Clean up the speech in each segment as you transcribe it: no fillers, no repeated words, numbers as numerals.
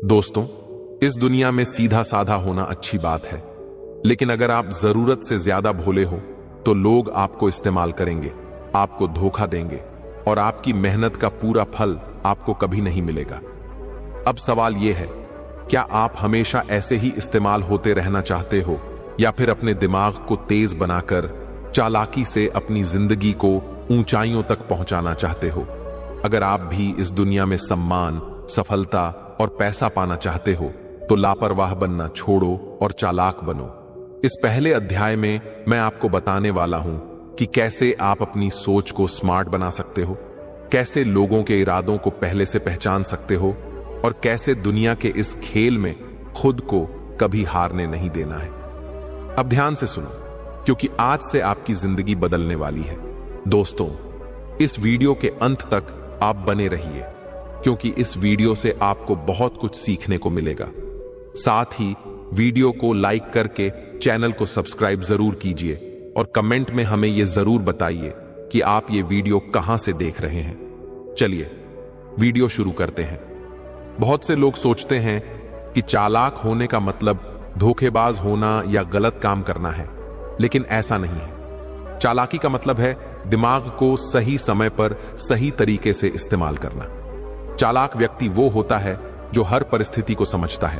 दोस्तों, इस दुनिया में सीधा साधा होना अच्छी बात है, लेकिन अगर आप जरूरत से ज्यादा भोले हो तो लोग आपको इस्तेमाल करेंगे, आपको धोखा देंगे और आपकी मेहनत का पूरा फल आपको कभी नहीं मिलेगा। अब सवाल यह है, क्या आप हमेशा ऐसे ही इस्तेमाल होते रहना चाहते हो या फिर अपने दिमाग को तेज बनाकर चालाकी से अपनी जिंदगी को ऊंचाइयों तक पहुंचाना चाहते हो? अगर आप भी इस दुनिया में सम्मान, सफलता और पैसा पाना चाहते हो तो लापरवाह बनना छोड़ो और चालाक बनो। इस पहले अध्याय में मैं आपको बताने वाला हूं कि कैसे आप अपनी सोच को स्मार्ट बना सकते हो, कैसे लोगों के इरादों को पहले से पहचान सकते हो और कैसे दुनिया के इस खेल में खुद को कभी हारने नहीं देना है। अब ध्यान से सुनो, क्योंकि आज से आपकी जिंदगी बदलने वाली है। दोस्तों, इस वीडियो के अंत तक आप बने रहिए, क्योंकि इस वीडियो से आपको बहुत कुछ सीखने को मिलेगा। साथ ही वीडियो को लाइक करके चैनल को सब्सक्राइब जरूर कीजिए और कमेंट में हमें यह जरूर बताइए कि आप ये वीडियो कहां से देख रहे हैं। चलिए वीडियो शुरू करते हैं। बहुत से लोग सोचते हैं कि चालाक होने का मतलब धोखेबाज होना या गलत काम करना है, लेकिन ऐसा नहीं है। चालाकी का मतलब है दिमाग को सही समय पर सही तरीके से इस्तेमाल करना। चालाक व्यक्ति वो होता है जो हर परिस्थिति को समझता है,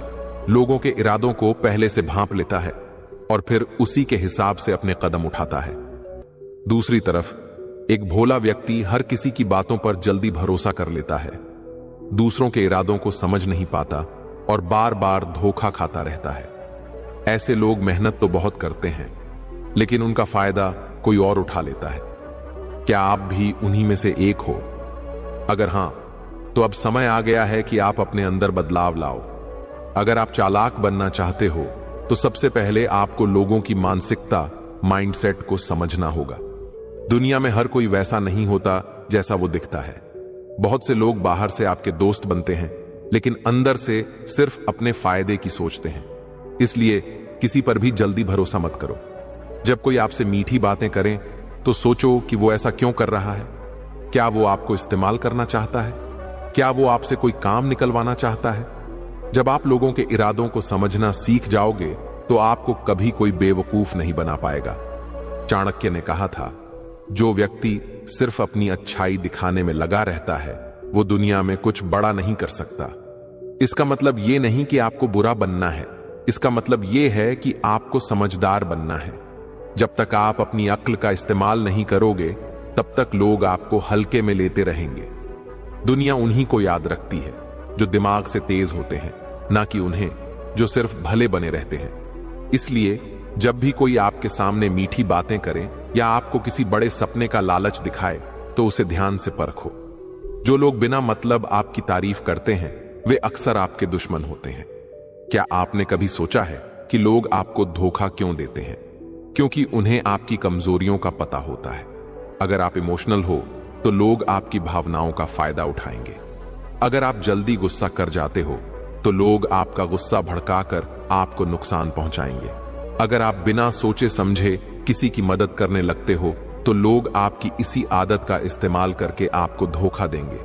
लोगों के इरादों को पहले से भांप लेता है और फिर उसी के हिसाब से अपने कदम उठाता है। दूसरी तरफ एक भोला व्यक्ति हर किसी की बातों पर जल्दी भरोसा कर लेता है, दूसरों के इरादों को समझ नहीं पाता और बार बार धोखा खाता रहता है। ऐसे लोग मेहनत तो बहुत करते हैं, लेकिन उनका फायदा कोई और उठा लेता है। क्या आप भी उन्हीं में से एक हो? अगर हां, तो अब समय आ गया है कि आप अपने अंदर बदलाव लाओ। अगर आप चालाक बनना चाहते हो तो सबसे पहले आपको लोगों की मानसिकता, माइंडसेट को समझना होगा। दुनिया में हर कोई वैसा नहीं होता जैसा वो दिखता है। बहुत से लोग बाहर से आपके दोस्त बनते हैं, लेकिन अंदर से सिर्फ अपने फायदे की सोचते हैं। इसलिए किसी पर भी जल्दी भरोसा मत करो। जब कोई आपसे मीठी बातें करें तो सोचो कि वो ऐसा क्यों कर रहा है। क्या वो आपको इस्तेमाल करना चाहता है? क्या वो आपसे कोई काम निकलवाना चाहता है? जब आप लोगों के इरादों को समझना सीख जाओगे तो आपको कभी कोई बेवकूफ नहीं बना पाएगा। चाणक्य ने कहा था, जो व्यक्ति सिर्फ अपनी अच्छाई दिखाने में लगा रहता है वो दुनिया में कुछ बड़ा नहीं कर सकता। इसका मतलब यह नहीं कि आपको बुरा बनना है, इसका मतलब यह है कि आपको समझदार बनना है। जब तक आप अपनी अक्ल का इस्तेमाल नहीं करोगे तब तक लोग आपको हल्के में लेते रहेंगे। दुनिया उन्हीं को याद रखती है जो दिमाग से तेज होते हैं, ना कि उन्हें जो सिर्फ भले बने रहते हैं। इसलिए जब भी कोई आपके सामने मीठी बातें करे या आपको किसी बड़े सपने का लालच दिखाए तो उसे ध्यान से परखो। जो लोग बिना मतलब आपकी तारीफ करते हैं वे अक्सर आपके दुश्मन होते हैं। क्या आपने कभी सोचा है कि लोग आपको धोखा क्यों देते हैं? क्योंकि उन्हें आपकी कमजोरियों का पता होता है। अगर आप इमोशनल हो तो लोग आपकी भावनाओं का फायदा उठाएंगे। अगर आप जल्दी गुस्सा कर जाते हो तो लोग आपका गुस्सा भड़काकर आपको नुकसान पहुंचाएंगे। अगर आप बिना सोचे समझे किसी की मदद करने लगते हो तो लोग आपकी इसी आदत का इस्तेमाल करके आपको धोखा देंगे।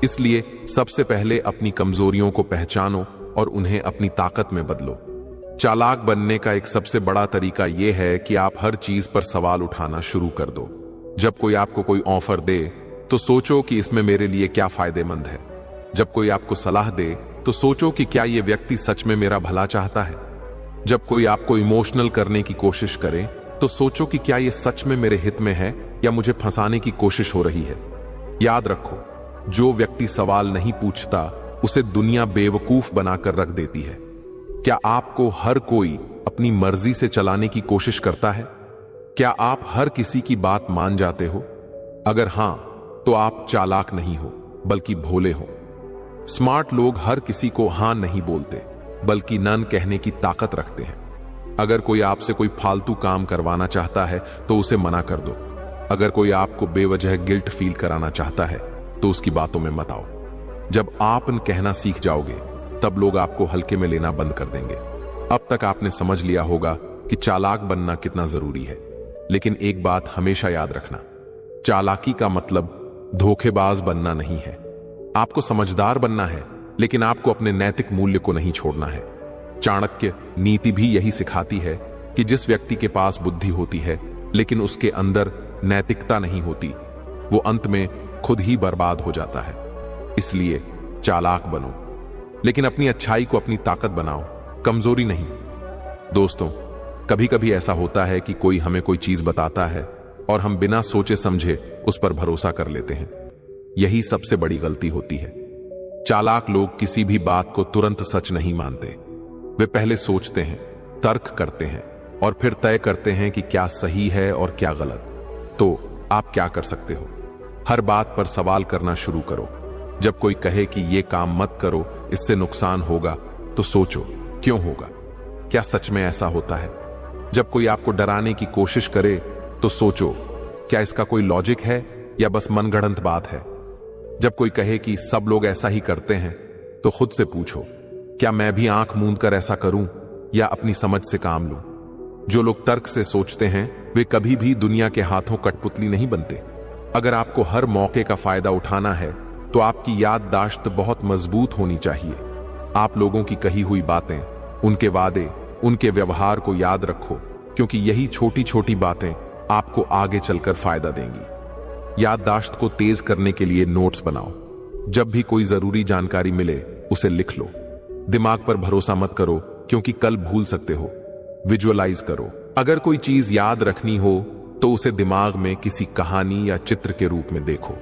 इसलिए सबसे पहले अपनी कमजोरियों को पहचानो और उन्हें अपनी ताकत में बदलो। चालाक बनने का एक सबसे बड़ा तरीका यह है कि आप हर चीज पर सवाल उठाना शुरू कर दो। जब कोई आपको कोई ऑफर दे तो सोचो कि इसमें मेरे लिए क्या फायदेमंद है। जब कोई आपको सलाह दे तो सोचो कि क्या यह व्यक्ति सच में मेरा भला चाहता है। जब कोई आपको इमोशनल करने की कोशिश करे तो सोचो कि क्या यह सच में मेरे हित में है या मुझे फंसाने की कोशिश हो रही है। याद रखो, जो व्यक्ति सवाल नहीं पूछता उसे दुनिया बेवकूफ बनाकर रख देती है। क्या आपको हर कोई अपनी मर्जी से चलाने की कोशिश करता है? क्या आप हर किसी की बात मान जाते हो? अगर हां, तो आप चालाक नहीं हो बल्कि भोले हो। स्मार्ट लोग हर किसी को हां नहीं बोलते बल्कि नन कहने की ताकत रखते हैं। अगर कोई आपसे कोई फालतू काम करवाना चाहता है तो उसे मना कर दो। अगर कोई आपको बेवजह गिल्ट फील कराना चाहता है तो उसकी बातों में मत आओ। जब आप कहना सीख जाओगे तब लोग आपको हल्के में लेना बंद कर देंगे। अब तक आपने समझ लिया होगा कि चालाक बनना कितना जरूरी है, लेकिन एक बात हमेशा याद रखना, चालाकी का मतलब धोखेबाज बनना नहीं है। आपको समझदार बनना है, लेकिन आपको अपने नैतिक मूल्य को नहीं छोड़ना है। चाणक्य नीति भी यही सिखाती है कि जिस व्यक्ति के पास बुद्धि होती है लेकिन उसके अंदर नैतिकता नहीं होती, वो अंत में खुद ही बर्बाद हो जाता है। इसलिए चालाक बनो, लेकिन अपनी अच्छाई को अपनी ताकत बनाओ, कमजोरी नहीं। दोस्तों, कभी कभी ऐसा होता है कि कोई हमें कोई चीज बताता है और हम बिना सोचे समझे उस पर भरोसा कर लेते हैं। यही सबसे बड़ी गलती होती है। चालाक लोग किसी भी बात को तुरंत सच नहीं मानते। वे पहले सोचते हैं, तर्क करते हैं और फिर तय करते हैं कि क्या सही है और क्या गलत। तो आप क्या कर सकते हो? हर बात पर सवाल करना शुरू करो। जब कोई कहे कि यह काम मत करो, इससे नुकसान होगा, तो सोचो क्यों होगा? क्या सच में ऐसा होता है? जब कोई आपको डराने की कोशिश करे तो सोचो क्या इसका कोई लॉजिक है या बस मनगढ़ंत बात है? जब कोई कहे कि सब लोग ऐसा ही करते हैं तो खुद से पूछो क्या मैं भी आंख मूंद कर ऐसा करूं या अपनी समझ से काम लूं? जो लोग तर्क से सोचते हैं वे कभी भी दुनिया के हाथों कठपुतली नहीं बनते। अगर आपको हर मौके का फायदा उठाना है तो आपकी याददाश्त बहुत मजबूत होनी चाहिए। आप लोगों की कही हुई बातें, उनके वादे, उनके व्यवहार को याद रखो, क्योंकि यही छोटी छोटी बातें आपको आगे चलकर फायदा देंगी। याददाश्त को तेज करने के लिए नोट्स बनाओ। जब भी कोई जरूरी जानकारी मिले उसे लिख लो। दिमाग पर भरोसा मत करो, क्योंकि कल भूल सकते हो। विजुअलाइज करो। अगर कोई चीज याद रखनी हो तो उसे दिमाग में किसी कहानी या चित्र के रूप में देखो।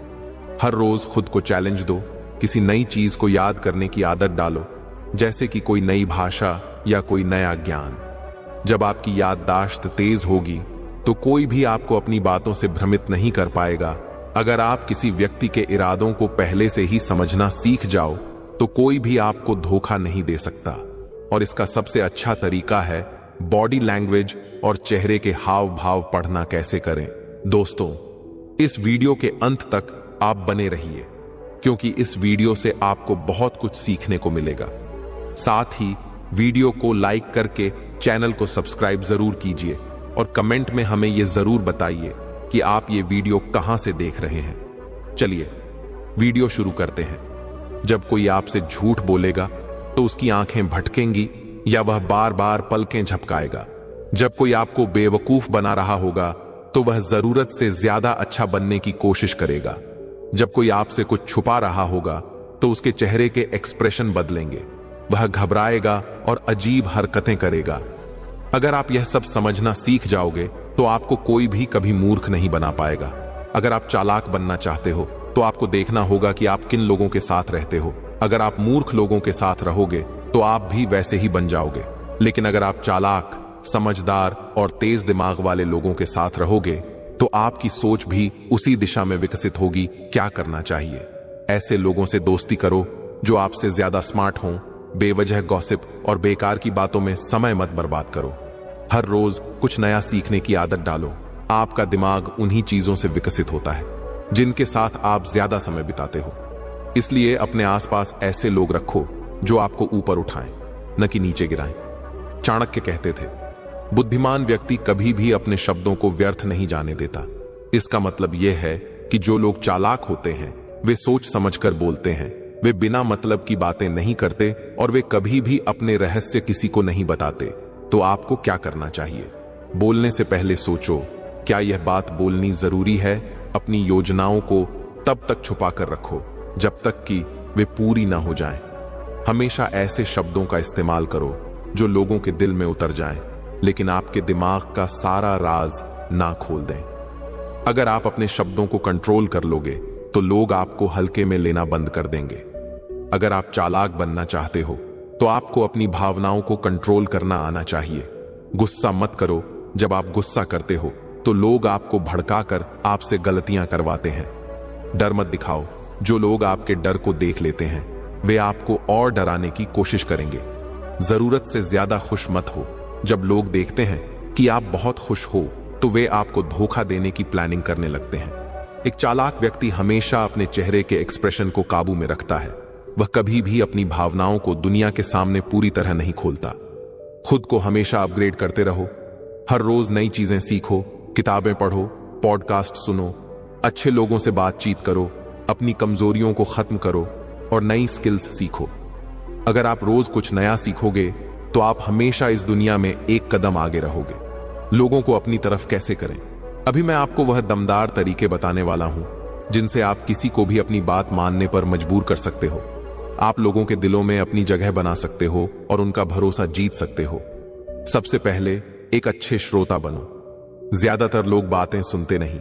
हर रोज खुद को चैलेंज दो। किसी नई चीज को याद करने की आदत डालो, जैसे कि कोई नई भाषा या कोई नया ज्ञान। जब आपकी याददाश्त तेज होगी तो कोई भी आपको अपनी बातों से भ्रमित नहीं कर पाएगा। अगर आप किसी व्यक्ति के इरादों को पहले से ही समझना सीख जाओ तो कोई भी आपको धोखा नहीं दे सकता। और इसका सबसे अच्छा तरीका है बॉडी लैंग्वेज और चेहरे के हाव भाव पढ़ना कैसे करें। दोस्तों, इस वीडियो के अंत तक आप बने रहिए, क्योंकि इस वीडियो से आपको बहुत कुछ सीखने को मिलेगा। साथ ही वीडियो को लाइक करके चैनल को सब्सक्राइब जरूर कीजिए और कमेंट में हमें यह जरूर बताइए कि आप ये वीडियो कहां से देख रहे हैं। चलिए वीडियो शुरू करते हैं। जब कोई आपसे झूठ बोलेगा तो उसकी आंखें भटकेंगी या वह बार बार पलकें झपकाएगा। जब कोई आपको बेवकूफ बना रहा होगा तो वह जरूरत से ज्यादा अच्छा बनने की कोशिश करेगा। जब कोई आपसे कुछ छुपा रहा होगा तो उसके चेहरे के एक्सप्रेशन बदलेंगे। वह घबराएगा और अजीब हरकतें करेगा। अगर आप यह सब समझना सीख जाओगे तो आपको कोई भी कभी मूर्ख नहीं बना पाएगा। अगर आप चालाक बनना चाहते हो तो आपको देखना होगा कि आप किन लोगों के साथ रहते हो। अगर आप मूर्ख लोगों के साथ रहोगे तो आप भी वैसे ही बन जाओगे। लेकिन अगर आप चालाक, समझदार और तेज दिमाग वाले लोगों के साथ रहोगे तो आपकी सोच भी उसी दिशा में विकसित होगी। क्या करना चाहिए? ऐसे लोगों से दोस्ती करो जो आपसे ज्यादा स्मार्ट हों। बेवजह गॉसिप और बेकार की बातों में समय मत बर्बाद करो। हर रोज कुछ नया सीखने की आदत डालो। आपका दिमाग उन्हीं चीजों से विकसित होता है जिनके साथ आप ज्यादा समय बिताते हो। इसलिए अपने आसपास ऐसे लोग रखो जो आपको ऊपर उठाएं, न कि नीचे गिराएं। चाणक्य कहते थे, बुद्धिमान व्यक्ति कभी भी अपने शब्दों को व्यर्थ नहीं जाने देता। इसका मतलब यह है कि जो लोग चालाक होते हैं वे सोच समझकर बोलते हैं, वे बिना मतलब की बातें नहीं करते और वे कभी भी अपने रहस्य किसी को नहीं बताते। तो आपको क्या करना चाहिए? बोलने से पहले सोचो, क्या यह बात बोलनी जरूरी है? अपनी योजनाओं को तब तक छुपा कर रखो जब तक कि वे पूरी ना हो जाएं। हमेशा ऐसे शब्दों का इस्तेमाल करो जो लोगों के दिल में उतर जाएं, लेकिन आपके दिमाग का सारा राज ना खोल दें। अगर आप अपने शब्दों को कंट्रोल कर लोगे तो लोग आपको हल्के में लेना बंद कर देंगे। अगर आप चालाक बनना चाहते हो तो आपको अपनी भावनाओं को कंट्रोल करना आना चाहिए। गुस्सा मत करो। जब आप गुस्सा करते हो तो लोग आपको भड़काकर आपसे गलतियां करवाते हैं। डर मत दिखाओ। जो लोग आपके डर को देख लेते हैं वे आपको और डराने की कोशिश करेंगे। जरूरत से ज्यादा खुश मत हो। जब लोग देखते हैं कि आप बहुत खुश हो तो वे आपको धोखा देने की प्लानिंग करने लगते हैं। एक चालाक व्यक्ति हमेशा अपने चेहरे के एक्सप्रेशन को काबू में रखता है। वह कभी भी अपनी भावनाओं को दुनिया के सामने पूरी तरह नहीं खोलता। खुद को हमेशा अपग्रेड करते रहो। हर रोज नई चीजें सीखो, किताबें पढ़ो, पॉडकास्ट सुनो, अच्छे लोगों से बातचीत करो, अपनी कमजोरियों को खत्म करो और नई स्किल्स सीखो। अगर आप रोज कुछ नया सीखोगे तो आप हमेशा इस दुनिया में एक कदम आगे रहोगे। लोगों को अपनी तरफ कैसे करें? अभी मैं आपको वह दमदार तरीके बताने वाला हूं जिनसे आप किसी को भी अपनी बात मानने पर मजबूर कर सकते हो। आप लोगों के दिलों में अपनी जगह बना सकते हो और उनका भरोसा जीत सकते हो। सबसे पहले एक अच्छे श्रोता बनो। ज्यादातर लोग बातें सुनते नहीं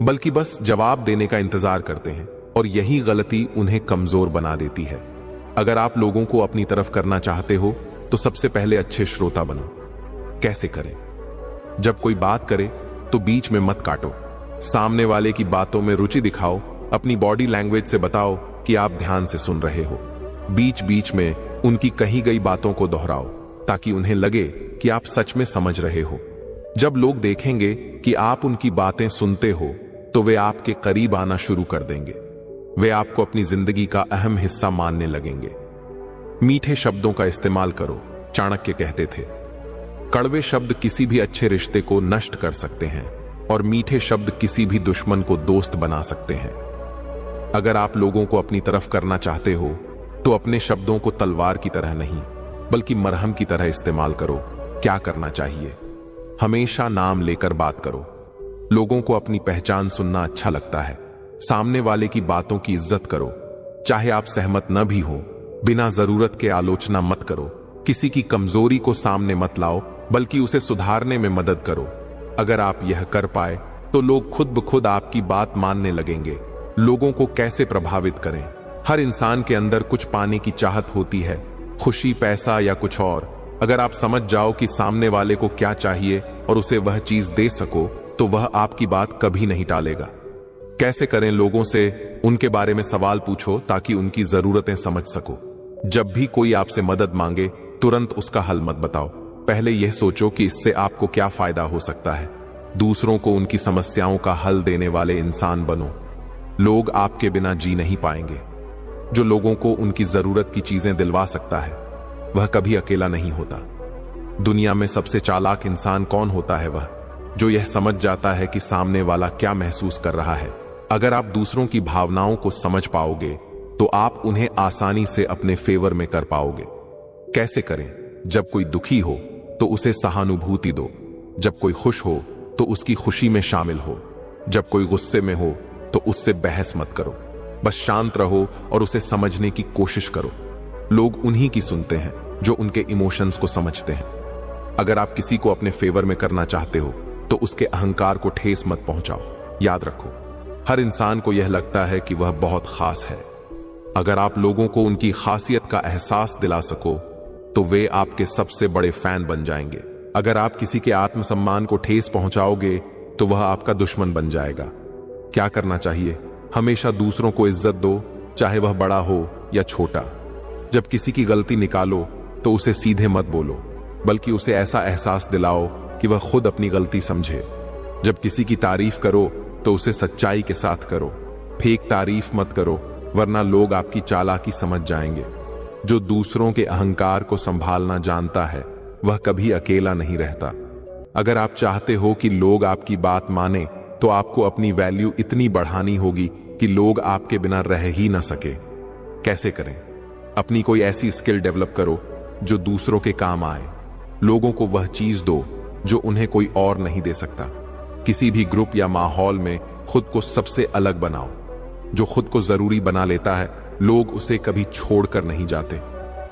बल्कि बस जवाब देने का इंतजार करते हैं, और यही गलती उन्हें कमजोर बना देती है। अगर आप लोगों को अपनी तरफ करना चाहते हो तो सबसे पहले अच्छे श्रोता बनो। कैसे करें? जब कोई बात करे तो बीच में मत काटो। सामने वाले की बातों में रुचि दिखाओ। अपनी बॉडी लैंग्वेज से बताओ कि आप ध्यान से सुन रहे हो। बीच बीच में उनकी कही गई बातों को दोहराओ ताकि उन्हें लगे कि आप सच में समझ रहे हो। जब लोग देखेंगे कि आप उनकी बातें सुनते हो तो वे आपके करीब आना शुरू कर देंगे। वे आपको अपनी जिंदगी का अहम हिस्सा मानने लगेंगे। मीठे शब्दों का इस्तेमाल करो। चाणक्य कहते थे, कड़वे शब्द किसी भी अच्छे रिश्ते को नष्ट कर सकते हैं और मीठे शब्द किसी भी दुश्मन को दोस्त बना सकते हैं। अगर आप लोगों को अपनी तरफ करना चाहते हो तो अपने शब्दों को तलवार की तरह नहीं बल्कि मरहम की तरह इस्तेमाल करो। क्या करना चाहिए? हमेशा नाम लेकर बात करो। लोगों को अपनी पहचान सुनना अच्छा लगता है। सामने वाले की बातों की इज्जत करो, चाहे आप सहमत न भी हो। बिना जरूरत के आलोचना मत करो। किसी की कमजोरी को सामने मत लाओ बल्कि उसे सुधारने में मदद करो। अगर आप यह कर पाए तो लोग खुद ब खुद आपकी बात मानने लगेंगे। लोगों को कैसे प्रभावित करें? हर इंसान के अंदर कुछ पाने की चाहत होती है, खुशी, पैसा या कुछ और। अगर आप समझ जाओ कि सामने वाले को क्या चाहिए और उसे वह चीज दे सको तो वह आपकी बात कभी नहीं टालेगा। कैसे करें? लोगों से उनके बारे में सवाल पूछो ताकि उनकी जरूरतें समझ सको। जब भी कोई आपसे मदद मांगे तुरंत उसका हल मत बताओ। पहले यह सोचो कि इससे आपको क्या फायदा हो सकता है। दूसरों को उनकी समस्याओं का हल देने वाले इंसान बनो। लोग आपके बिना जी नहीं पाएंगे। जो लोगों को उनकी जरूरत की चीजें दिलवा सकता है वह कभी अकेला नहीं होता। दुनिया में सबसे चालाक इंसान कौन होता है? वह जो यह समझ जाता है कि सामने वाला क्या महसूस कर रहा है। अगर आप दूसरों की भावनाओं को समझ पाओगे तो आप उन्हें आसानी से अपने फेवर में कर पाओगे। कैसे करें? जब कोई दुखी हो तो उसे सहानुभूति दो। जब कोई खुश हो तो उसकी खुशी में शामिल हो। जब कोई गुस्से में हो तो उससे बहस मत करो, बस शांत रहो और उसे समझने की कोशिश करो। लोग उन्हीं की सुनते हैं जो उनके इमोशंस को समझते हैं। अगर आप किसी को अपने फेवर में करना चाहते हो तो उसके अहंकार को ठेस मत पहुंचाओ। याद रखो, हर इंसान को यह लगता है कि वह बहुत खास है। अगर आप लोगों को उनकी खासियत का एहसास दिला सको तो वे आपके सबसे बड़े फैन बन जाएंगे। अगर आप किसी के आत्मसम्मान को ठेस पहुंचाओगे तो वह आपका दुश्मन बन जाएगा। क्या करना चाहिए? हमेशा दूसरों को इज्जत दो, चाहे वह बड़ा हो या छोटा। जब किसी की गलती निकालो तो उसे सीधे मत बोलो, बल्कि उसे ऐसा एहसास दिलाओ कि वह खुद अपनी गलती समझे। जब किसी की तारीफ करो तो उसे सच्चाई के साथ करो। फेक तारीफ मत करो, वरना लोग आपकी चालाकी समझ जाएंगे। जो दूसरों के अहंकार को संभालना जानता है वह कभी अकेला नहीं रहता। अगर आप चाहते हो कि लोग आपकी बात माने तो आपको अपनी वैल्यू इतनी बढ़ानी होगी कि लोग आपके बिना रह ही ना सके। कैसे करें? अपनी कोई ऐसी स्किल डेवलप करो जो दूसरों के काम आए। लोगों को वह चीज दो जो उन्हें कोई और नहीं दे सकता। किसी भी ग्रुप या माहौल में खुद को सबसे अलग बनाओ। जो खुद को जरूरी बना लेता है लोग उसे कभी छोड़कर नहीं जाते।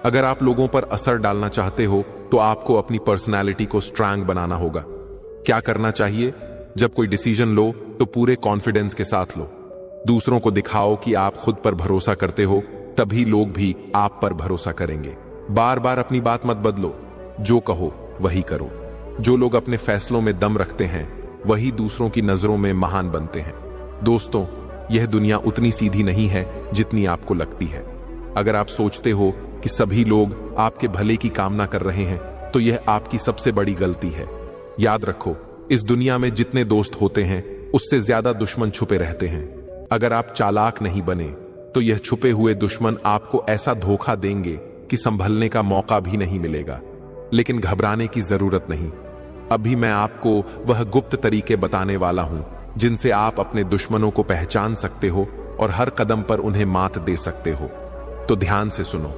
अगर आप लोगों पर असर डालना चाहते हो तो आपको अपनी पर्सनालिटी को स्ट्रांग बनाना होगा। क्या करना चाहिए? जब कोई डिसीजन लो तो पूरे कॉन्फिडेंस के साथ लो। दूसरों को दिखाओ कि आप खुद पर भरोसा करते हो, तभी लोग भी आप पर भरोसा करेंगे। बार बार अपनी बात मत बदलो, जो कहो वही करो। जो लोग अपने फैसलों में दम रखते हैं वही दूसरों की नजरों में महान बनते हैं। दोस्तों, यह दुनिया उतनी सीधी नहीं है जितनी आपको लगती है। अगर आप सोचते हो कि सभी लोग आपके भले की कामना कर रहे हैं तो यह आपकी सबसे बड़ी गलती है। याद रखो, इस दुनिया में जितने दोस्त होते हैं उससे ज्यादा दुश्मन छुपे रहते हैं। अगर आप चालाक नहीं बने तो यह छुपे हुए दुश्मन आपको ऐसा धोखा देंगे कि संभलने का मौका भी नहीं मिलेगा। लेकिन घबराने की जरूरत नहीं। अभी मैं आपको वह गुप्त तरीके बताने वाला हूं जिनसे आप अपने दुश्मनों को पहचान सकते हो और हर कदम पर उन्हें मात दे सकते हो। तो ध्यान से सुनो।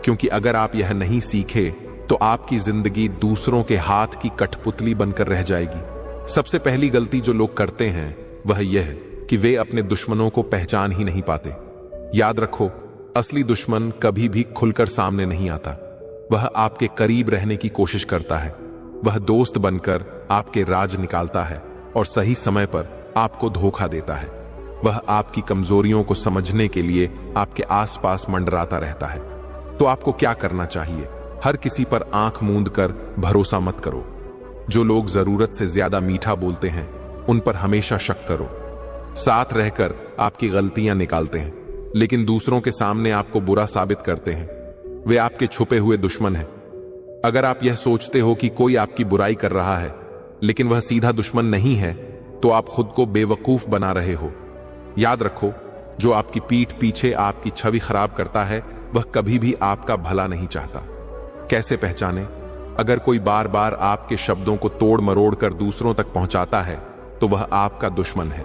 क्योंकि अगर आप यह नहीं सीखे तो आपकी जिंदगी दूसरों के हाथ की कठपुतली बनकर रह जाएगी। सबसे पहली गलती जो लोग करते हैं वह यह है कि वे अपने दुश्मनों को पहचान ही नहीं पाते। याद रखो, असली दुश्मन कभी भी खुलकर सामने नहीं आता। वह आपके करीब रहने की कोशिश करता है, वह दोस्त बनकर आपके राज निकालता है और सही समय पर आपको धोखा देता है। वह आपकी कमजोरियों को समझने के लिए आपके आसपास मंडराता रहता है। तो आपको क्या करना चाहिए? हर किसी पर आंख मूंद कर भरोसा मत करो। जो लोग जरूरत से ज्यादा मीठा बोलते हैं उन पर हमेशा शक करो। साथ रहकर आपकी गलतियां निकालते हैं लेकिन दूसरों के सामने आपको बुरा साबित करते हैं, वे आपके छुपे हुए दुश्मन हैं। अगर आप यह सोचते हो कि कोई आपकी बुराई कर रहा है लेकिन वह सीधा दुश्मन नहीं है, तो आप खुद को बेवकूफ बना रहे हो। याद रखो, जो आपकी पीठ पीछे आपकी छवि खराब करता है वह कभी भी आपका भला नहीं चाहता। कैसे पहचाने? अगर कोई बार बार आपके शब्दों को तोड़ मरोड़ कर दूसरों तक पहुंचाता है तो वह आपका दुश्मन है।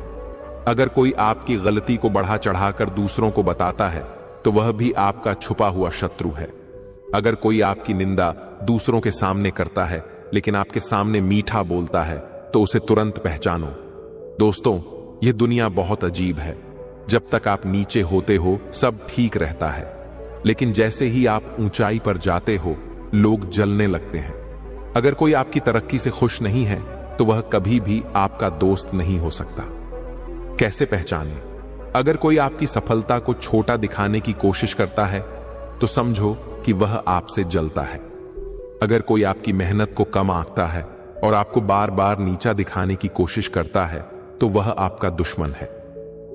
अगर कोई आपकी गलती को बढ़ा चढ़ाकर दूसरों को बताता है तो वह भी आपका छुपा हुआ शत्रु है। अगर कोई आपकी निंदा दूसरों के सामने करता है लेकिन आपके सामने मीठा बोलता है तो उसे तुरंत पहचानो। दोस्तों, यह दुनिया बहुत अजीब है। जब तक आप नीचे होते हो सब ठीक रहता है, लेकिन जैसे ही आप ऊंचाई पर जाते हो लोग जलने लगते हैं। अगर कोई आपकी तरक्की से खुश नहीं है तो वह कभी भी आपका दोस्त नहीं हो सकता। कैसे पहचाने? अगर कोई आपकी सफलता को छोटा दिखाने की कोशिश करता है तो समझो कि वह आपसे जलता है। अगर कोई आपकी मेहनत को कम आंकता है और आपको बार बार नीचा दिखाने की कोशिश करता है तो वह आपका दुश्मन है।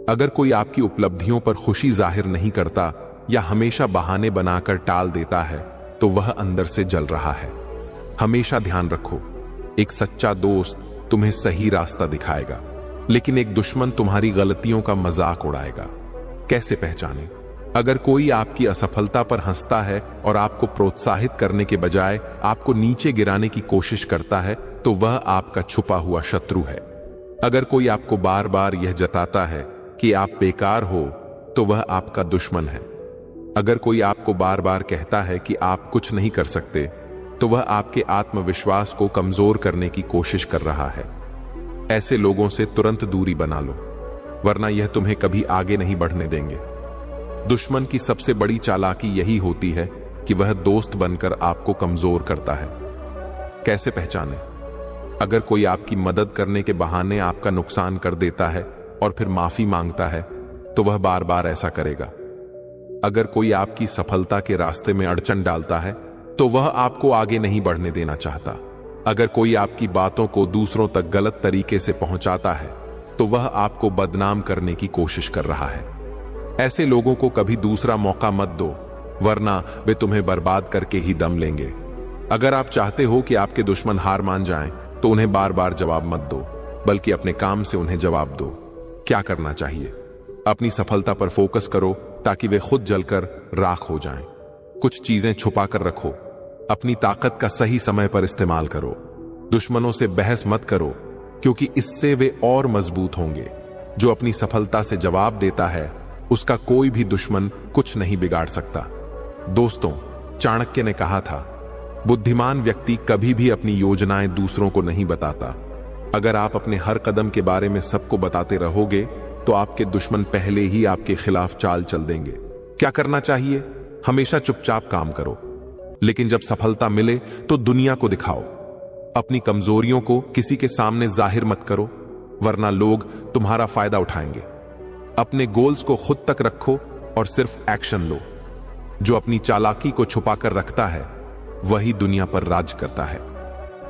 अगर कोई आपकी उपलब्धियों पर खुशी जाहिर नहीं करता या हमेशा बहाने बनाकर टाल देता है तो वह अंदर से जल रहा है। हमेशा ध्यान रखो, एक सच्चा दोस्त तुम्हें सही रास्ता दिखाएगा लेकिन एक दुश्मन तुम्हारी गलतियों का मजाक उड़ाएगा। कैसे पहचाने? अगर कोई आपकी असफलता पर हंसता है और आपको प्रोत्साहित करने के बजाय आपको नीचे गिराने की कोशिश करता है तो वह आपका छुपा हुआ शत्रु है। अगर कोई आपको बार बार यह जताता है कि आप बेकार हो तो वह आपका दुश्मन है। अगर कोई आपको बार बार कहता है कि आप कुछ नहीं कर सकते तो वह आपके आत्मविश्वास को कमजोर करने की कोशिश कर रहा है। ऐसे लोगों से तुरंत दूरी बना लो, वरना यह तुम्हें कभी आगे नहीं बढ़ने देंगे। दुश्मन की सबसे बड़ी चालाकी यही होती है कि वह दोस्त बनकर आपको कमजोर करता है। कैसे पहचाने? अगर कोई आपकी मदद करने के बहाने आपका नुकसान कर देता है और फिर माफी मांगता है तो वह बार बार ऐसा करेगा। अगर कोई आपकी सफलता के रास्ते में अड़चन डालता है तो वह आपको आगे नहीं बढ़ने देना चाहता। अगर कोई आपकी बातों को दूसरों तक गलत तरीके से पहुंचाता है तो वह आपको बदनाम करने की कोशिश कर रहा है। ऐसे लोगों को कभी दूसरा मौका मत दो, वरना वे तुम्हें बर्बाद करके ही दम लेंगे। अगर आप चाहते हो कि आपके दुश्मन हार मान जाएं, तो उन्हें बार बार जवाब मत दो, बल्कि अपने काम से उन्हें जवाब दो। क्या करना चाहिए? अपनी सफलता पर फोकस करो ताकि वे खुद जलकर राख हो जाएं। कुछ चीजें छुपा कर रखो, अपनी ताकत का सही समय पर इस्तेमाल करो। दुश्मनों से बहस मत करो, क्योंकि इससे वे और मजबूत होंगे। जो अपनी सफलता से जवाब देता है उसका कोई भी दुश्मन कुछ नहीं बिगाड़ सकता। दोस्तों, चाणक्य ने कहा था, बुद्धिमान व्यक्ति कभी भी अपनी योजनाएं दूसरों को नहीं बताता। अगर आप अपने हर कदम के बारे में सबको बताते रहोगे तो आपके दुश्मन पहले ही आपके खिलाफ चाल चल देंगे। क्या करना चाहिए? हमेशा चुपचाप काम करो, लेकिन जब सफलता मिले तो दुनिया को दिखाओ। अपनी कमजोरियों को किसी के सामने जाहिर मत करो, वरना लोग तुम्हारा फायदा उठाएंगे। अपने गोल्स को खुद तक रखो और सिर्फ एक्शन लो। जो अपनी चालाकी को छुपाकर रखता है वही दुनिया पर राज करता है।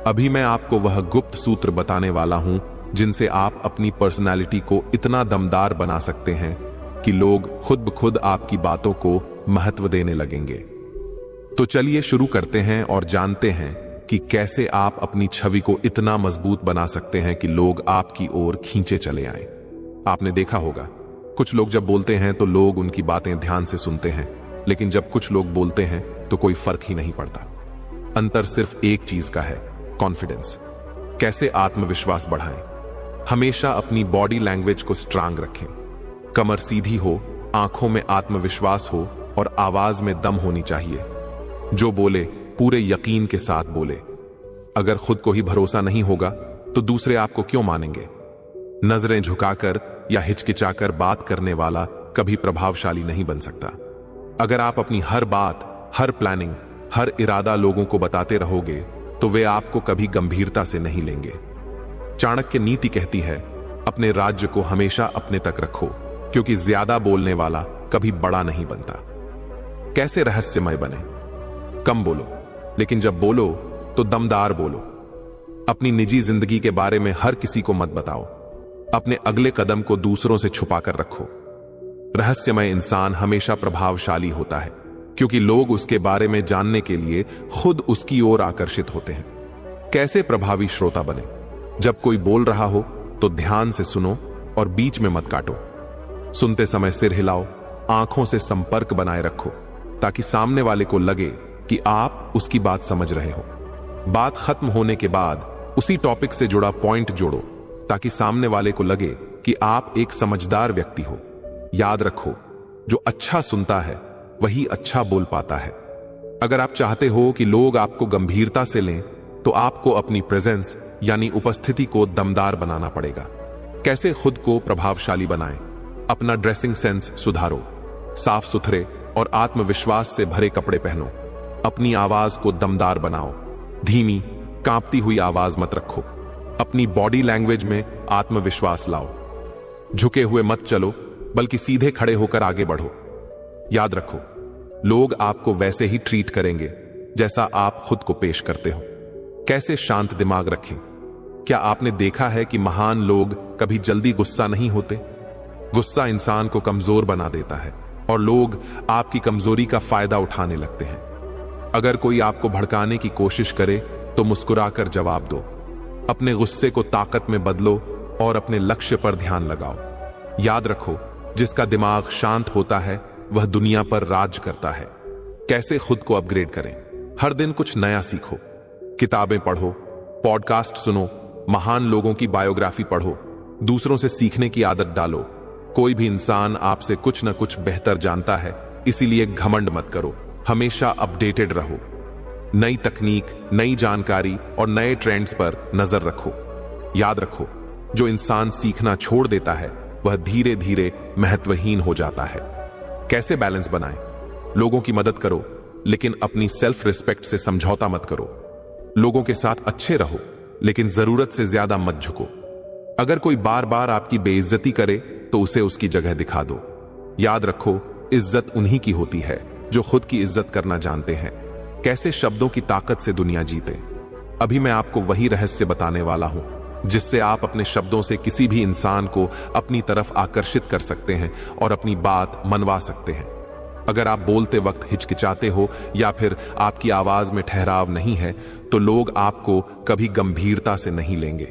अभी मैं आपको वह गुप्त सूत्र बताने वाला हूं जिनसे आप अपनी पर्सनालिटी को इतना दमदार बना सकते हैं कि लोग खुद ब खुद आपकी बातों को महत्व देने लगेंगे। तो चलिए शुरू करते हैं और जानते हैं कि कैसे आप अपनी छवि को इतना मजबूत बना सकते हैं कि लोग आपकी ओर खींचे चले आएं। आपने देखा होगा, कुछ लोग जब बोलते हैं तो लोग उनकी बातें ध्यान से सुनते हैं, लेकिन जब कुछ लोग बोलते हैं तो कोई फर्क ही नहीं पड़ता। अंतर सिर्फ एक चीज का है, कॉन्फिडेंस। कैसे आत्मविश्वास बढ़ाएं? हमेशा अपनी बॉडी लैंग्वेज को स्ट्रांग रखें। कमर सीधी हो, आंखों में आत्मविश्वास हो और आवाज में दम होनी चाहिए। जो बोले पूरे यकीन के साथ बोले। अगर खुद को ही भरोसा नहीं होगा तो दूसरे आपको क्यों मानेंगे? नजरें झुकाकर या हिचकिचाकर बात करने वाला कभी प्रभावशाली नहीं बन सकता। अगर आप अपनी हर बात, हर प्लानिंग, हर इरादा लोगों को बताते रहोगे तो वे आपको कभी गंभीरता से नहीं लेंगे। चाणक्य नीति कहती है, अपने राज्य को हमेशा अपने तक रखो, क्योंकि ज्यादा बोलने वाला कभी बड़ा नहीं बनता। कैसे रहस्यमय बने? कम बोलो, लेकिन जब बोलो तो दमदार बोलो। अपनी निजी जिंदगी के बारे में हर किसी को मत बताओ। अपने अगले कदम को दूसरों से छुपाकर रखो। रहस्यमय इंसान हमेशा प्रभावशाली होता है, क्योंकि लोग उसके बारे में जानने के लिए खुद उसकी ओर आकर्षित होते हैं। कैसे प्रभावी श्रोता बने? जब कोई बोल रहा हो तो ध्यान से सुनो और बीच में मत काटो। सुनते समय सिर हिलाओ, आंखों से संपर्क बनाए रखो, ताकि सामने वाले को लगे कि आप उसकी बात समझ रहे हो। बात खत्म होने के बाद उसी टॉपिक से जुड़ा पॉइंट जोड़ो, ताकि सामने वाले को लगे कि आप एक समझदार व्यक्ति हो। याद रखो, जो अच्छा सुनता है वही अच्छा बोल पाता है। अगर आप चाहते हो कि लोग आपको गंभीरता से लें, तो आपको अपनी प्रेजेंस यानी उपस्थिति को दमदार बनाना पड़ेगा। कैसे खुद को प्रभावशाली बनाएं? अपना ड्रेसिंग सेंस सुधारो। साफ सुथरे और आत्मविश्वास से भरे कपड़े पहनो। अपनी आवाज को दमदार बनाओ। धीमी, कांपती हुई आवाज मत रखो। अपनी बॉडी लैंग्वेज में आत्मविश्वास लाओ। झुके हुए मत चलो, बल्कि सीधे खड़े होकर आगे बढ़ो। याद रखो, लोग आपको वैसे ही ट्रीट करेंगे जैसा आप खुद को पेश करते हो। कैसे शांत दिमाग रखें? क्या आपने देखा है कि महान लोग कभी जल्दी गुस्सा नहीं होते? गुस्सा इंसान को कमजोर बना देता है और लोग आपकी कमजोरी का फायदा उठाने लगते हैं। अगर कोई आपको भड़काने की कोशिश करे तो मुस्कुराकर जवाब दो। अपने गुस्से को ताकत में बदलो और अपने लक्ष्य पर ध्यान लगाओ। याद रखो, जिसका दिमाग शांत होता है वह दुनिया पर राज करता है। कैसे खुद को अपग्रेड करें? हर दिन कुछ नया सीखो। किताबें पढ़ो, पॉडकास्ट सुनो, महान लोगों की बायोग्राफी पढ़ो, दूसरों से सीखने की आदत डालो। कोई भी इंसान आपसे कुछ न कुछ बेहतर जानता है, इसीलिए घमंड मत करो। हमेशा अपडेटेड रहो। नई तकनीक, नई जानकारी और नए ट्रेंड्स पर नजर रखो। याद रखो, जो इंसान सीखना छोड़ देता है वह धीरे धीरे महत्वहीन हो जाता है। कैसे बैलेंस बनाएं? लोगों की मदद करो, लेकिन अपनी सेल्फ रिस्पेक्ट से समझौता मत करो। लोगों के साथ अच्छे रहो, लेकिन जरूरत से ज्यादा मत झुको। अगर कोई बार बार आपकी बेइज्जती करे तो उसे उसकी जगह दिखा दो। याद रखो, इज्जत उन्हीं की होती है जो खुद की इज्जत करना जानते हैं। कैसे शब्दों की ताकत से दुनिया जीते? अभी मैं आपको वही रहस्य बताने वाला हूं जिससे आप अपने शब्दों से किसी भी इंसान को अपनी तरफ आकर्षित कर सकते हैं और अपनी बात मनवा सकते हैं। अगर आप बोलते वक्त हिचकिचाते हो या फिर आपकी आवाज में ठहराव नहीं है, तो लोग आपको कभी गंभीरता से नहीं लेंगे।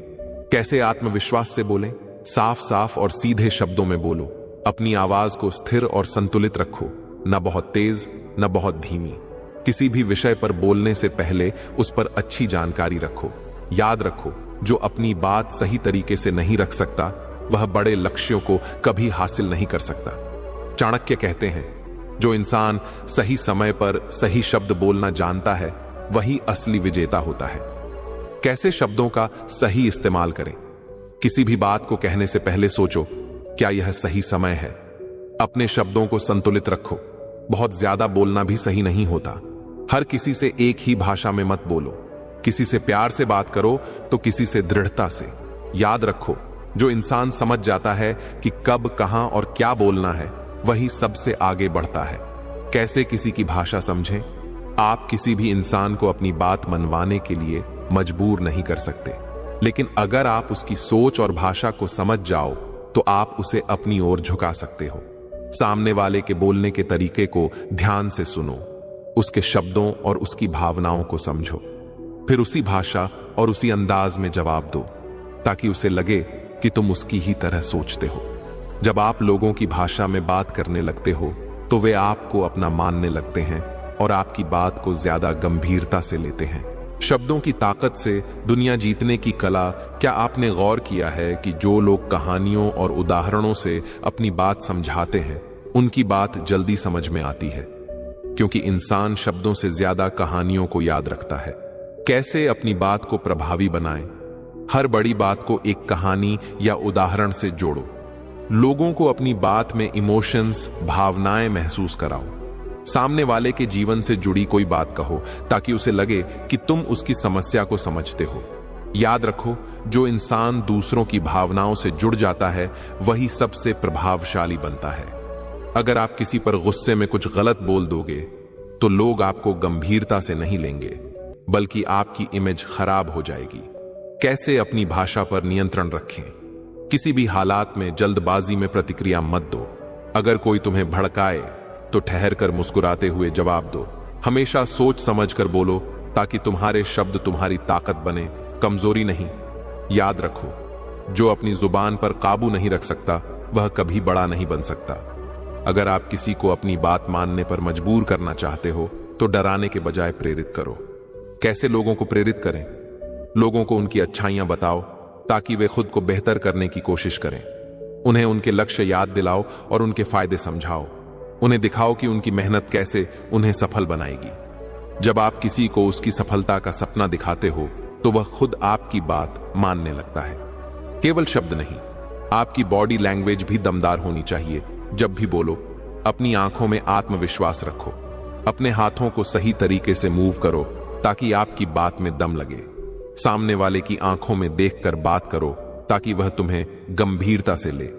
कैसे आत्मविश्वास से बोलें? साफ साफ और सीधे शब्दों में बोलो। अपनी आवाज को स्थिर और संतुलित रखो, न बहुत तेज न बहुत धीमी। किसी भी विषय पर बोलने से पहले उस पर अच्छी जानकारी रखो। याद रखो, जो अपनी बात सही तरीके से नहीं रख सकता वह बड़े लक्ष्यों को कभी हासिल नहीं कर सकता। चाणक्य कहते हैं, जो इंसान सही समय पर सही शब्द बोलना जानता है वही असली विजेता होता है। कैसे शब्दों का सही इस्तेमाल करें? किसी भी बात को कहने से पहले सोचो, क्या यह सही समय है? अपने शब्दों को संतुलित रखो। बहुत ज्यादा बोलना भी सही नहीं होता। हर किसी से एक ही भाषा में मत बोलो। किसी से प्यार से बात करो तो किसी से दृढ़ता से। याद रखो, जो इंसान समझ जाता है कि कब, कहां और क्या बोलना है, वही सबसे आगे बढ़ता है। कैसे किसी की भाषा समझें? आप किसी भी इंसान को अपनी बात मनवाने के लिए मजबूर नहीं कर सकते, लेकिन अगर आप उसकी सोच और भाषा को समझ जाओ तो आप उसे अपनी ओर झुका सकते हो। सामने वाले के बोलने के तरीके को ध्यान से सुनो, उसके शब्दों और उसकी भावनाओं को समझो, फिर उसी भाषा और उसी अंदाज में जवाब दो, ताकि उसे लगे कि तुम उसकी ही तरह सोचते हो। जब आप लोगों की भाषा में बात करने लगते हो तो वे आपको अपना मानने लगते हैं और आपकी बात को ज्यादा गंभीरता से लेते हैं। शब्दों की ताकत से दुनिया जीतने की कला। क्या आपने गौर किया है कि जो लोग कहानियों और उदाहरणों से अपनी बात समझाते हैं, उनकी बात जल्दी समझ में आती है? क्योंकि इंसान शब्दों से ज्यादा कहानियों को याद रखता है। कैसे अपनी बात को प्रभावी बनाएं? हर बड़ी बात को एक कहानी या उदाहरण से जोड़ो। लोगों को अपनी बात में इमोशंस, भावनाएं महसूस कराओ। सामने वाले के जीवन से जुड़ी कोई बात कहो ताकि उसे लगे कि तुम उसकी समस्या को समझते हो। याद रखो, जो इंसान दूसरों की भावनाओं से जुड़ जाता है वही सबसे प्रभावशाली बनता है। अगर आप किसी पर गुस्से में कुछ गलत बोल दोगे तो लोग आपको गंभीरता से नहीं लेंगे, बल्कि आपकी इमेज खराब हो जाएगी। कैसे अपनी भाषा पर नियंत्रण रखें? किसी भी हालात में जल्दबाजी में प्रतिक्रिया मत दो। अगर कोई तुम्हें भड़काए तो ठहर कर मुस्कुराते हुए जवाब दो। हमेशा सोच समझ कर बोलो ताकि तुम्हारे शब्द तुम्हारी ताकत बने, कमजोरी नहीं। याद रखो, जो अपनी जुबान पर काबू नहीं रख सकता वह कभी बड़ा नहीं बन सकता। अगर आप किसी को अपनी बात मानने पर मजबूर करना चाहते हो तो डराने के बजाय प्रेरित करो। कैसे लोगों को प्रेरित करें? लोगों को उनकी अच्छाइयां बताओ ताकि वे खुद को बेहतर करने की कोशिश करें। उन्हें उनके लक्ष्य याद दिलाओ और उनके फायदे समझाओ। उन्हें दिखाओ कि उनकी मेहनत कैसे उन्हें सफल बनाएगी। जब आप किसी को उसकी सफलता का सपना दिखाते हो तो वह खुद आपकी बात मानने लगता है। केवल शब्द नहीं, आपकी बॉडी लैंग्वेज भी दमदार होनी चाहिए। जब भी बोलो, अपनी आंखों में आत्मविश्वास रखो। अपने हाथों को सही तरीके से मूव करो ताकि आपकी बात में दम लगे। सामने वाले की आंखों में देखकर बात करो ताकि वह तुम्हें गंभीरता से ले।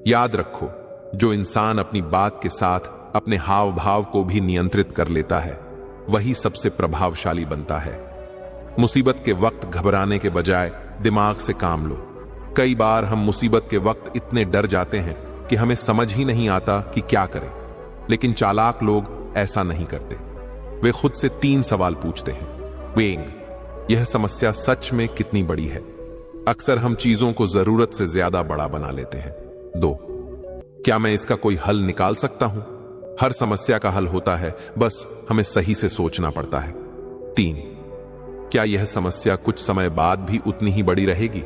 याद रखो, जो इंसान अपनी बात के साथ अपने हाव भाव को भी नियंत्रित कर लेता है वही सबसे प्रभावशाली बनता है। मुसीबत के वक्त घबराने के बजाय दिमाग से काम लो। कई बार हम मुसीबत के वक्त इतने डर जाते हैं कि हमें समझ ही नहीं आता कि क्या करें, लेकिन चालाक लोग ऐसा नहीं करते। वे खुद से 3 सवाल पूछते हैं। वेइंग, यह समस्या सच में कितनी बड़ी है? अक्सर हम चीजों को जरूरत से ज्यादा बड़ा बना लेते हैं। 2, क्या मैं इसका कोई हल निकाल सकता हूं? हर समस्या का हल होता है, बस हमें सही से सोचना पड़ता है। 3, क्या यह समस्या कुछ समय बाद भी उतनी ही बड़ी रहेगी?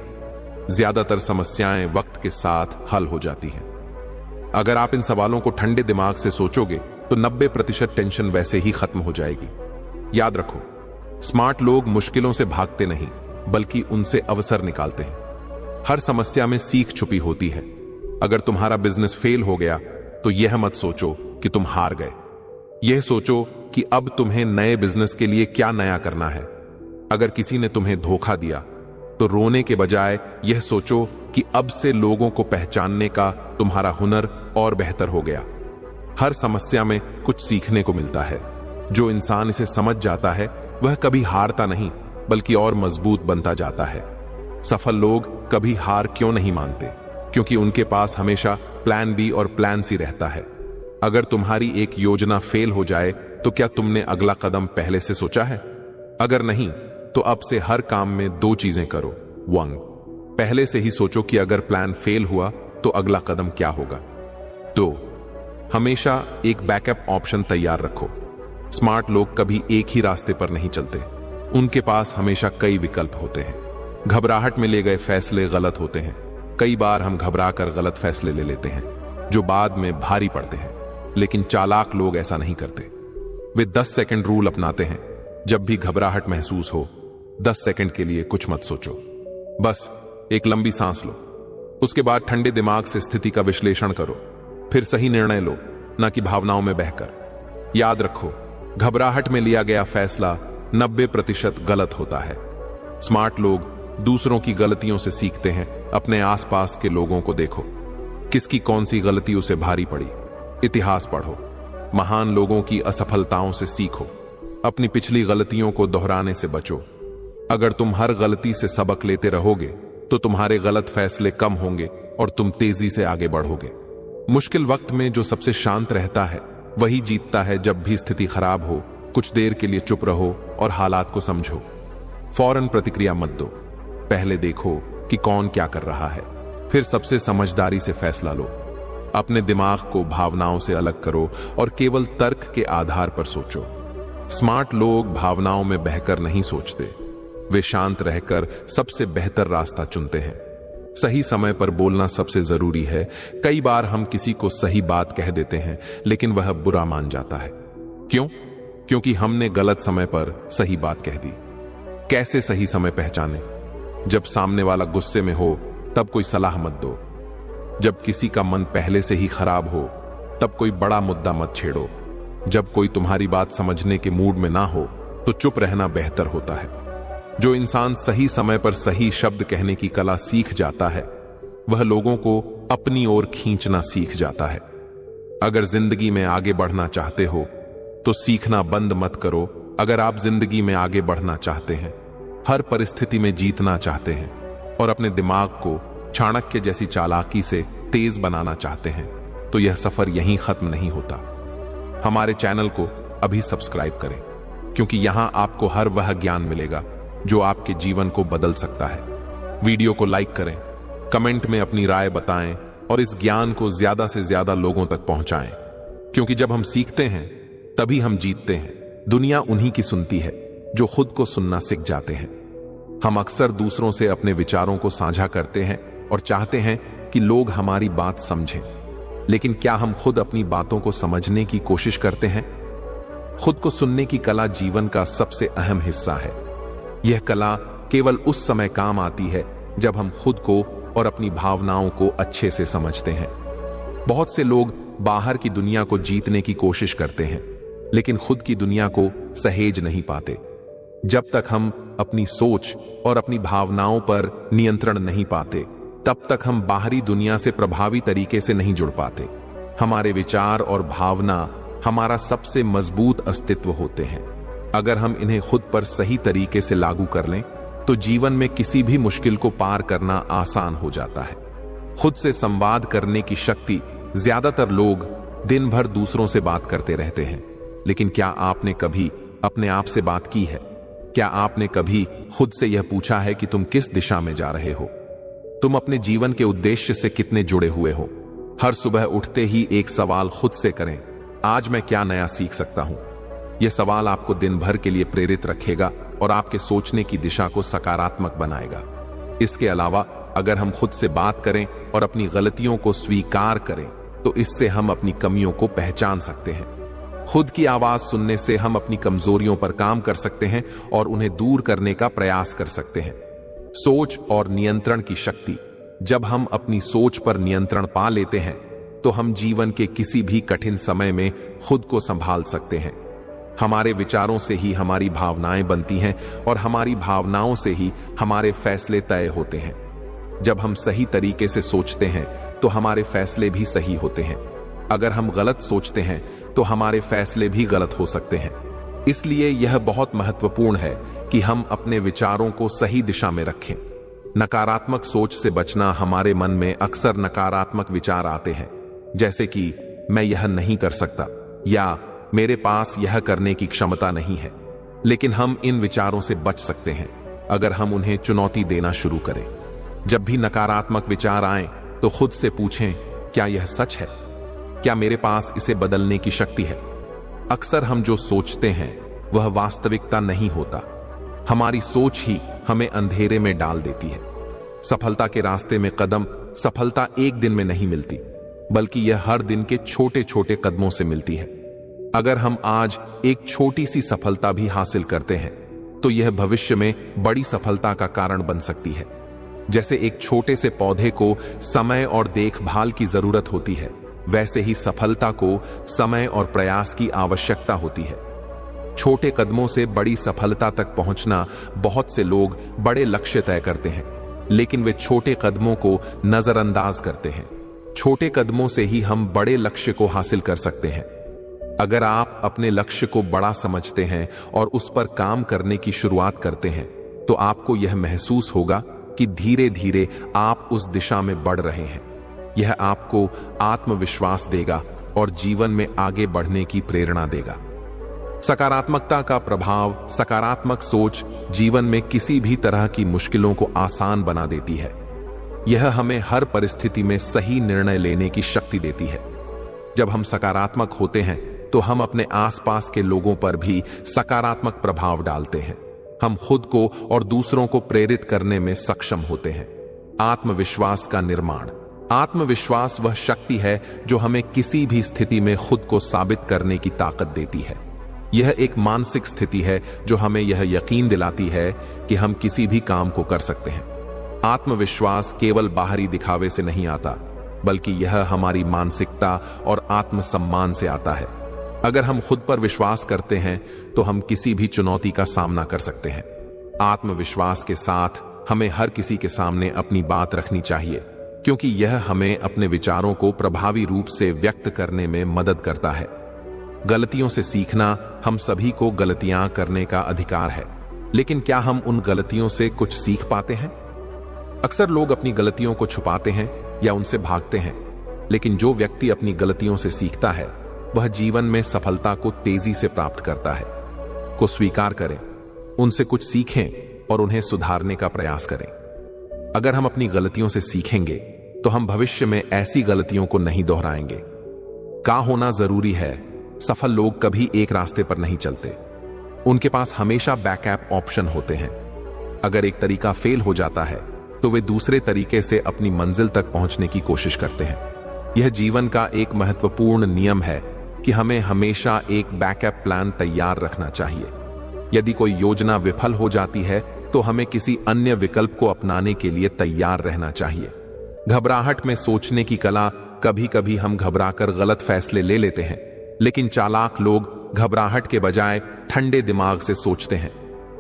ज्यादातर समस्याएं वक्त के साथ हल हो जाती हैं। अगर आप इन सवालों को ठंडे दिमाग से सोचोगे तो 90% टेंशन वैसे ही खत्म हो जाएगी। याद रखो, स्मार्ट लोग मुश्किलों से भागते नहीं बल्कि उनसे अवसर निकालते हैं। हर समस्या में सीख छुपी होती है। अगर तुम्हारा बिजनेस फेल हो गया तो यह मत सोचो कि तुम हार गए। यह सोचो कि अब तुम्हें नए बिजनेस के लिए क्या नया करना है। अगर किसी ने तुम्हें धोखा दिया तो रोने के बजाय यह सोचो कि अब से लोगों को पहचानने का तुम्हारा हुनर और बेहतर हो गया। हर समस्या में कुछ सीखने को मिलता है। जो इंसान इसे समझ जाता है वह कभी हारता नहीं बल्कि और मजबूत बनता जाता है। सफल लोग कभी हार क्यों नहीं मानते? क्योंकि उनके पास हमेशा प्लान बी और प्लान सी रहता है। अगर तुम्हारी एक योजना फेल हो जाए तो क्या तुमने अगला कदम पहले से सोचा है? अगर नहीं तो अब से हर काम में 2 चीजें करो। 1, पहले से ही सोचो कि अगर प्लान फेल हुआ तो अगला कदम क्या होगा। 2, हमेशा एक बैकअप ऑप्शन तैयार रखो। स्मार्ट लोग कभी एक ही रास्ते पर नहीं चलते, उनके पास हमेशा कई विकल्प होते हैं। घबराहट में ले गए फैसले गलत होते हैं। कई बार हम घबराकर गलत फैसले ले लेते हैं जो बाद में भारी पड़ते हैं, लेकिन चालाक लोग ऐसा नहीं करते। वे 10 सेकंड रूल अपनाते हैं। जब भी घबराहट महसूस हो 10 सेकंड के लिए कुछ मत सोचो, बस एक लंबी सांस लो। उसके बाद ठंडे दिमाग से स्थिति का विश्लेषण करो, फिर सही निर्णय लो, ना कि भावनाओं में बहकर। याद रखो, घबराहट में लिया गया फैसला 90% गलत होता है। स्मार्ट लोग दूसरों की गलतियों से सीखते हैं। अपने आसपास के लोगों को देखो, किसकी कौन सी गलती उसे भारी पड़ी। इतिहास पढ़ो, महान लोगों की असफलताओं से सीखो। अपनी पिछली गलतियों को दोहराने से बचो। अगर तुम हर गलती से सबक लेते रहोगे तो तुम्हारे गलत फैसले कम होंगे और तुम तेजी से आगे बढ़ोगे। मुश्किल वक्त में जो सबसे शांत रहता है वही जीतता है। जब भी स्थिति खराब हो, कुछ देर के लिए चुप रहो और हालात को समझो। फौरन प्रतिक्रिया मत दो, पहले देखो कि कौन क्या कर रहा है, फिर सबसे समझदारी से फैसला लो। अपने दिमाग को भावनाओं से अलग करो और केवल तर्क के आधार पर सोचो। स्मार्ट लोग भावनाओं में बहकर नहीं सोचते, वे शांत रहकर सबसे बेहतर रास्ता चुनते हैं। सही समय पर बोलना सबसे जरूरी है। कई बार हम किसी को सही बात कह देते हैं लेकिन वह बुरा मान जाता है। क्यों? क्योंकि हमने गलत समय पर सही बात कह दी। कैसे सही समय पहचाने? जब सामने वाला गुस्से में हो तब कोई सलाह मत दो। जब किसी का मन पहले से ही खराब हो तब कोई बड़ा मुद्दा मत छेड़ो। जब कोई तुम्हारी बात समझने के मूड में ना हो तो चुप रहना बेहतर होता है। जो इंसान सही समय पर सही शब्द कहने की कला सीख जाता है वह लोगों को अपनी ओर खींचना सीख जाता है। अगर जिंदगी में आगे बढ़ना चाहते हो तो सीखना बंद मत करो। अगर आप जिंदगी में आगे बढ़ना चाहते हैं, हर परिस्थिति में जीतना चाहते हैं और अपने दिमाग को चाणक्य जैसी चालाकी से तेज बनाना चाहते हैं, तो यह सफर यहीं खत्म नहीं होता। हमारे चैनल को अभी सब्सक्राइब करें, क्योंकि यहां आपको हर वह ज्ञान मिलेगा जो आपके जीवन को बदल सकता है। वीडियो को लाइक करें, कमेंट में अपनी राय बताएं और इस ज्ञान को ज्यादा से ज्यादा लोगों तक पहुंचाएं, क्योंकि जब हम सीखते हैं तभी हम जीतते हैं। दुनिया उन्हीं की सुनती है जो खुद को सुनना सीख जाते हैं। हम अक्सर दूसरों से अपने विचारों को साझा करते हैं और चाहते हैं कि लोग हमारी बात समझें, लेकिन क्या हम खुद अपनी बातों को समझने की कोशिश करते हैं? खुद को सुनने की कला जीवन का सबसे अहम हिस्सा है। यह कला केवल उस समय काम आती है जब हम खुद को और अपनी भावनाओं को अच्छे से समझते हैं। बहुत से लोग बाहर की दुनिया को जीतने की कोशिश करते हैं, लेकिन खुद की दुनिया को सहेज नहीं पाते। जब तक हम अपनी सोच और अपनी भावनाओं पर नियंत्रण नहीं पाते, तब तक हम बाहरी दुनिया से प्रभावी तरीके से नहीं जुड़ पाते। हमारे विचार और भावना हमारा सबसे मजबूत अस्तित्व होते हैं। अगर हम इन्हें खुद पर सही तरीके से लागू कर लें तो जीवन में किसी भी मुश्किल को पार करना आसान हो जाता है। खुद से संवाद करने की शक्ति ज्यादातर लोग दिन भर दूसरों से बात करते रहते हैं, लेकिन क्या आपने कभी अपने आप से बात की है? क्या आपने कभी खुद से यह पूछा है कि तुम किस दिशा में जा रहे हो? तुम अपने जीवन के उद्देश्य से कितने जुड़े हुए हो? हर सुबह उठते ही एक सवाल खुद से करें, आज मैं क्या नया सीख सकता हूं? यह सवाल आपको दिन भर के लिए प्रेरित रखेगा और आपके सोचने की दिशा को सकारात्मक बनाएगा। इसके अलावा अगर हम खुद से बात करें और अपनी गलतियों को स्वीकार करें तो इससे हम अपनी कमियों को पहचान सकते हैं। खुद की आवाज सुनने से हम अपनी कमजोरियों पर काम कर सकते हैं और उन्हें दूर करने का प्रयास कर सकते हैं। सोच और नियंत्रण की शक्ति। जब हम अपनी सोच पर नियंत्रण पा लेते हैं तो हम जीवन के किसी भी कठिन समय में खुद को संभाल सकते हैं। हमारे विचारों से ही हमारी भावनाएं बनती हैं और हमारी भावनाओं से ही हमारे फैसले तय होते हैं। जब हम सही तरीके से सोचते हैं तो हमारे फैसले भी सही होते हैं। अगर हम गलत सोचते हैं तो हमारे फैसले भी गलत हो सकते हैं। इसलिए यह बहुत महत्वपूर्ण है कि हम अपने विचारों को सही दिशा में रखें। नकारात्मक सोच से बचना। हमारे मन में अक्सर नकारात्मक विचार आते हैं, जैसे कि मैं यह नहीं कर सकता या मेरे पास यह करने की क्षमता नहीं है। लेकिन हम इन विचारों से बच सकते हैं अगर हम उन्हें चुनौती देना शुरू करें। जब भी नकारात्मक विचार आए तो खुद से पूछें, क्या यह सच है? क्या मेरे पास इसे बदलने की शक्ति है? अक्सर हम जो सोचते हैं वह वास्तविकता नहीं होता। हमारी सोच ही हमें अंधेरे में डाल देती है। सफलता के रास्ते में कदम। सफलता एक दिन में नहीं मिलती, बल्कि यह हर दिन के छोटे छोटे कदमों से मिलती है। अगर हम आज एक छोटी सी सफलता भी हासिल करते हैं तो यह भविष्य में बड़ी सफलता का कारण बन सकती है। जैसे एक छोटे से पौधे को समय और देखभाल की जरूरत होती है, वैसे ही सफलता को समय और प्रयास की आवश्यकता होती है। छोटे कदमों से बड़ी सफलता तक पहुंचना। बहुत से लोग बड़े लक्ष्य तय करते हैं, लेकिन वे छोटे कदमों को नजरअंदाज करते हैं। छोटे कदमों से ही हम बड़े लक्ष्य को हासिल कर सकते हैं। अगर आप अपने लक्ष्य को बड़ा समझते हैं और उस पर काम करने की शुरुआत करते हैं तो आपको यह महसूस होगा कि धीरे धीरे आप उस दिशा में बढ़ रहे हैं। यह आपको आत्मविश्वास देगा और जीवन में आगे बढ़ने की प्रेरणा देगा। सकारात्मकता का प्रभाव। सकारात्मक सोच जीवन में किसी भी तरह की मुश्किलों को आसान बना देती है। यह हमें हर परिस्थिति में सही निर्णय लेने की शक्ति देती है। जब हम सकारात्मक होते हैं तो हम अपने आसपास के लोगों पर भी सकारात्मक प्रभाव डालते हैं। हम खुद को और दूसरों को प्रेरित करने में सक्षम होते हैं। आत्मविश्वास का निर्माण। आत्मविश्वास वह शक्ति है जो हमें किसी भी स्थिति में खुद को साबित करने की ताकत देती है। यह एक मानसिक स्थिति है जो हमें यह यकीन दिलाती है कि हम किसी भी काम को कर सकते हैं। आत्मविश्वास केवल बाहरी दिखावे से नहीं आता, बल्कि यह हमारी मानसिकता और आत्मसम्मान से आता है। अगर हम खुद पर विश्वास करते हैं तो हम किसी भी चुनौती का सामना कर सकते हैं। आत्मविश्वास के साथ हमें हर किसी के सामने अपनी बात रखनी चाहिए, क्योंकि यह हमें अपने विचारों को प्रभावी रूप से व्यक्त करने में मदद करता है। गलतियों से सीखना, हम सभी को गलतियां करने का अधिकार है, लेकिन क्या हम उन गलतियों से कुछ सीख पाते हैं? अक्सर लोग अपनी गलतियों को छुपाते हैं या उनसे भागते हैं, लेकिन जो व्यक्ति अपनी गलतियों से सीखता है वह जीवन में सफलता को तेजी से प्राप्त करता है। को स्वीकार करें, उनसे कुछ सीखें और उन्हें सुधारने का प्रयास करें। अगर हम अपनी गलतियों से सीखेंगे तो हम भविष्य में ऐसी गलतियों को नहीं दोहराएंगे। का होना जरूरी है। सफल लोग कभी एक रास्ते पर नहीं चलते, उनके पास हमेशा बैकअप ऑप्शन होते हैं। अगर एक तरीका फेल हो जाता है तो वे दूसरे तरीके से अपनी मंजिल तक पहुंचने की कोशिश करते हैं। यह जीवन का एक महत्वपूर्ण नियम है कि हमें हमेशा एक बैकअप प्लान तैयार रखना चाहिए। यदि कोई योजना विफल हो जाती है तो हमें किसी अन्य विकल्प को अपनाने के लिए तैयार रहना चाहिए। घबराहट में सोचने की कला, कभी कभी हम घबराकर गलत फैसले ले लेते हैं, लेकिन चालाक लोग घबराहट के बजाय ठंडे दिमाग से सोचते हैं।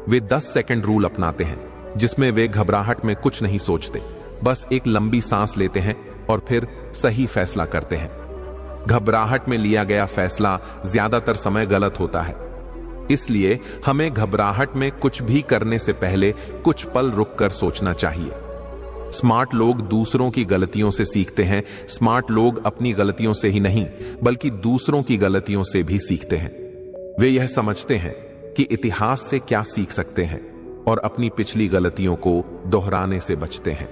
वे 10 सेकंड रूल अपनाते हैं, जिसमें वे घबराहट में कुछ नहीं सोचते, बस एक लंबी सांस लेते हैं और फिर सही फैसला करते हैं। घबराहट में लिया गया फैसला ज्यादातर समय गलत होता है, इसलिए हमें घबराहट में कुछ भी करने से पहले कुछ पल रुककर सोचना चाहिए। स्मार्ट लोग दूसरों की गलतियों से सीखते हैं। स्मार्ट लोग अपनी गलतियों से ही नहीं, बल्कि दूसरों की गलतियों से भी सीखते हैं। वे यह समझते हैं कि इतिहास से क्या सीख सकते हैं और अपनी पिछली गलतियों को दोहराने से बचते हैं।